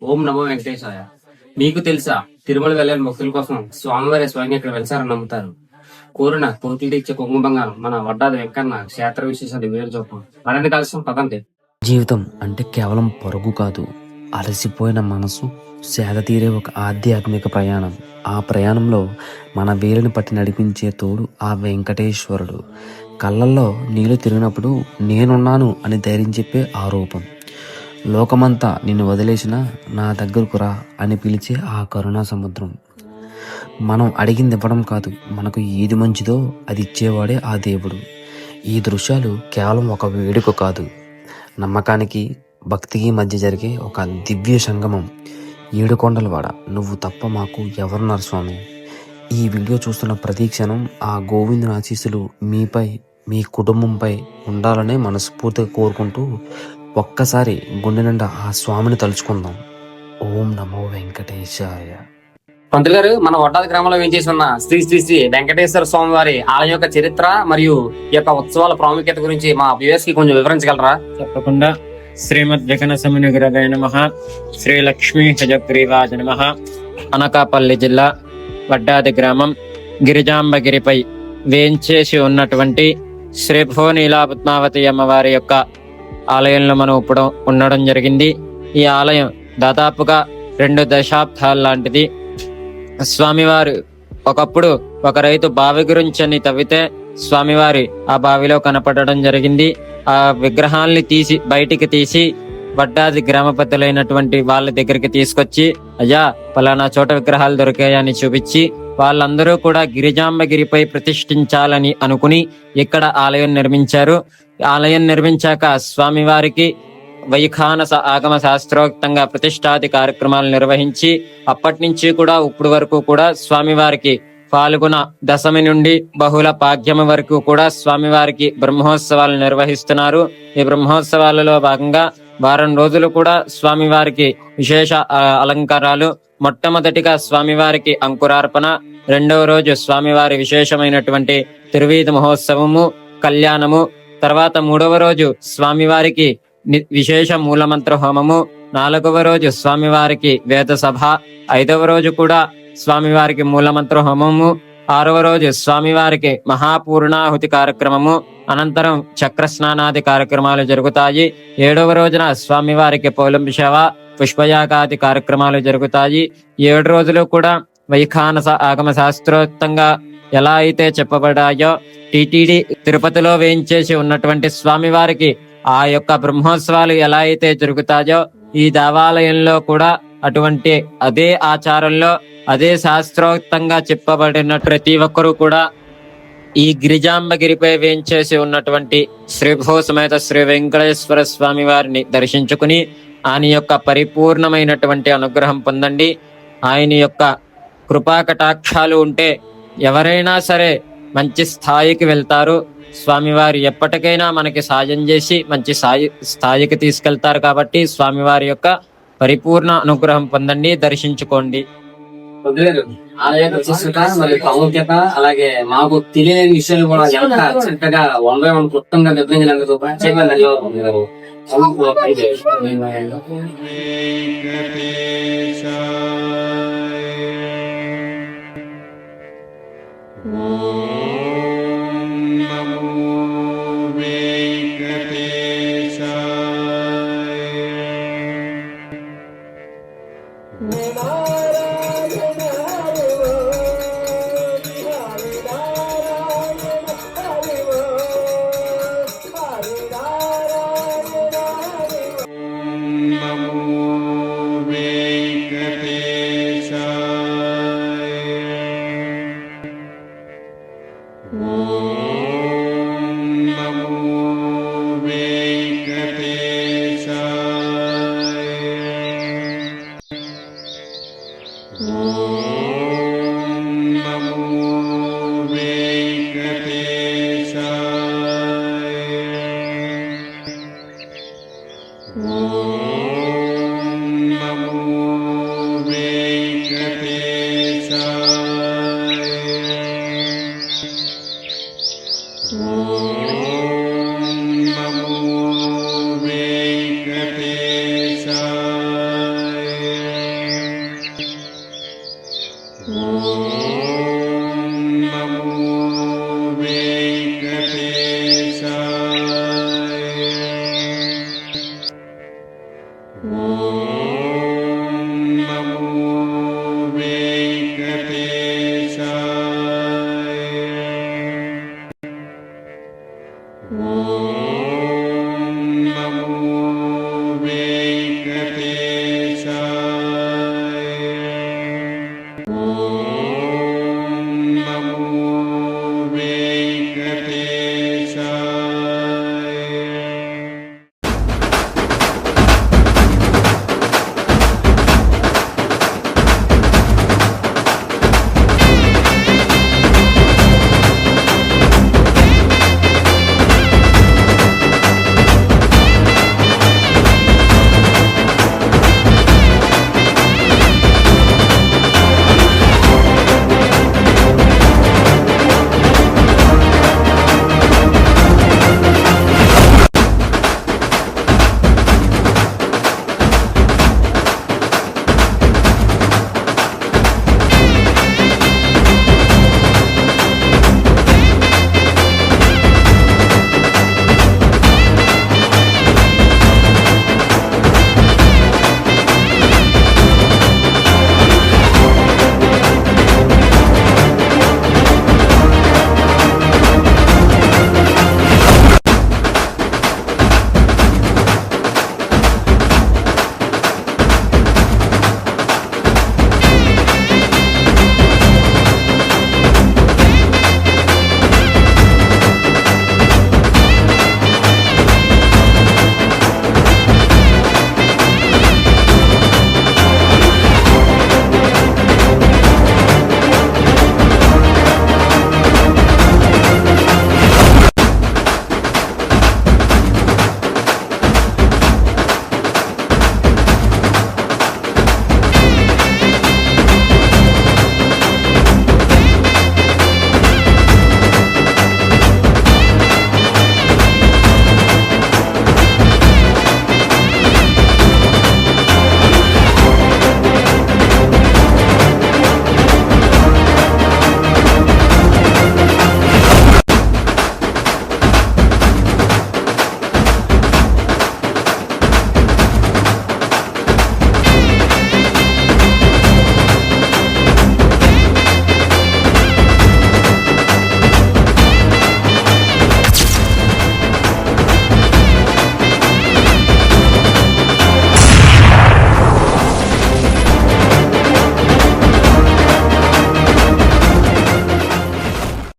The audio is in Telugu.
ఓం నమో వెంకటేశాయ. మీకు తెలుసా, తిరుమల వెళ్ళని భక్తుల కోసం స్వామివారి స్వయంగా ఇక్కడ వెలిసారని నమ్ముతారు. కోరిన కోరికలు ఇచ్చే కుంకుమ బంగారం మన వడ్డాది వెంకన్న క్షేత్ర విశేషాలు వేరు చూపం పదండి కలిసి పదండి. జీవితం అంటే కేవలం పరుగు కాదు, అలసిపోయిన మనసు సేద తీరే ఒక ఆధ్యాత్మిక ప్రయాణం. ఆ ప్రయాణంలో మన వేలిని పట్టి నడిపించే తోడు ఆ వెంకటేశ్వరుడు. కళ్ళల్లో నీళ్లు తిరిగినప్పుడు నేనున్నాను అని ధైర్యం చెప్పే ఆ రూపం. లోకమంతా నిన్ను వదిలేసినా నా దగ్గరకు రా అని పిలిచే ఆ కరుణా సముద్రం. మనం అడిగింది ఇవ్వడం కాదు, మనకు ఏది మంచిదో అది ఇచ్చేవాడే ఆ దేవుడు. ఈ దృశ్యాలు కేవలం ఒక వేడుక కాదు, నమ్మకానికి భక్తికి మధ్య జరిగే ఒక దివ్య సంగమం. ఏడుకొండలవాడ, నువ్వు తప్ప మాకు ఎవరున్నారు స్వామి? ఈ వీడియో చూస్తున్న ప్రతి క్షణం ఆ గోవిందుని ఆశీస్సులు మీపై, మీ కుటుంబంపై ఉండాలనే మనస్ఫూర్తిగా కోరుకుంటూ ఒక్కసారి గుండె నిండా ఆ స్వామిని తలుచుకుందాం. ఓం నమో వెంకటేశాయ. పంతులు గారు, మన వడ్డాది గ్రామంలో వేయించేసి ఉన్న శ్రీ శ్రీ శ్రీ వెంకటేశ్వర స్వామి వారి ఆలయం యొక్క చరిత్ర మరియు ఈ యొక్క ఉత్సవాల ప్రాముఖ్యత గురించి మా వ్యూవర్స్ కి కొంచెం వివరించగలరా? తప్పకుండా. శ్రీమద్ విఘ్న సమనుగ్రహాయ నమః. శ్రీ లక్ష్మీ హజగ్రీవాయ నమః. అనకాపల్లి జిల్లా వడ్డాది గ్రామం గిరిజాంబగిరిపై వేంచేసి ఉన్నటువంటి శ్రీ భువనీలా పద్మావతి అమ్మవారి యొక్క ఆలయంలో మనం ఇప్పుడు ఉండడం జరిగింది. ఈ ఆలయం దాదాపుగా 2 దశాబ్దాల లాంటిది. స్వామివారు ఒకప్పుడు ఒక రైతు బావి గురించి అని తవ్వితే స్వామివారి ఆ బావిలో కనపడడం జరిగింది. ఆ విగ్రహాల్ని బయటికి తీసి వడ్డాది గ్రామ పెద్దలైనటువంటి వాళ్ళ దగ్గరికి తీసుకొచ్చి, అయ్యా పలానా చోట విగ్రహాలు దొరికాయని చూపించి వాళ్ళందరూ కూడా గిరిజాంబగిరిపై ప్రతిష్ఠించాలని అనుకుని ఇక్కడ ఆలయం నిర్మించారు. ఆలయం నిర్మించాక స్వామివారికి వైఖానస ఆగమ శాస్త్రోక్తంగా ప్రతిష్ఠాది కార్యక్రమాలు నిర్వహించి అప్పటి నుంచి కూడా ఇప్పుడు వరకు కూడా స్వామివారికి పాల్గొన దశమి నుండి బహుళ పాగ్యమి వరకు కూడా స్వామివారికి బ్రహ్మోత్సవాలు నిర్వహిస్తున్నారు. ఈ బ్రహ్మోత్సవాలలో భాగంగా వారం రోజులు కూడా స్వామివారికి విశేష అలంకారాలు. మొట్టమొదటిగా స్వామివారికి అంకురార్పణ, 2వ రోజు స్వామివారి విశేషమైనటువంటి తిరువీధి మహోత్సవము, కళ్యాణము, తర్వాత 3వ రోజు స్వామివారికి విశేష మూలమంత్ర హోమము, 4వ రోజు స్వామివారికి వేద సభ, 5వ రోజు కూడా స్వామివారికి మూలమంత్ర హోమము, 6వ రోజు స్వామివారికి మహాపూర్ణాహుతి కార్యక్రమము, అనంతరం చక్ర స్నానాది కార్యక్రమాలు జరుగుతాయి. 7వ రోజున స్వామివారికి పౌలంబి సేవ, పుష్పయాగాది కార్యక్రమాలు జరుగుతాయి. 7 రోజులు కూడా వైఖానస ఆగమ శాస్త్రోక్తంగా ఎలా అయితే చెప్పబడాయో టిటిడి తిరుపతిలో వేయించేసి ఉన్నటువంటి స్వామివారికి ఆ యొక్క బ్రహ్మోత్సవాలు ఎలా అయితే జరుగుతాయో ఈ దేవాలయంలో కూడా అటువంటి అదే ఆచారంలో అదే శాస్త్రోక్తంగా చెప్పబడిన ప్రతి ఒక్కరూ కూడా ఈ గిరిజాంబగిరిపై వేయించేసి ఉన్నటువంటి శ్రీభూ సమేత శ్రీ వెంకటేశ్వర స్వామి వారిని దర్శించుకుని ఆయన యొక్క పరిపూర్ణమైనటువంటి అనుగ్రహం పొందండి. ఆయన యొక్క కృపా కటాక్షాలు ఉంటే ఎవరైనా సరే మంచి స్థాయికి వెళ్తారు. స్వామివారి ఎప్పటికైనా మనకి సాయం చేసి మంచి స్థాయికి తీసుకెళ్తారు. కాబట్టి స్వామివారి యొక్క పరిపూర్ణ అనుగ్రహం పొందండి, దర్శించుకోండి. ఆలయం విశిష్టత మరియు ప్రాముఖ్యత, అలాగే మాకు తెలియని విషయాలు కూడా ఎంత చక్కగా 1 by 1 క్లుప్తంగా నిర్ణయించినందుకు ప్రత్యేకంగా ధన్యవాదాలు. Namo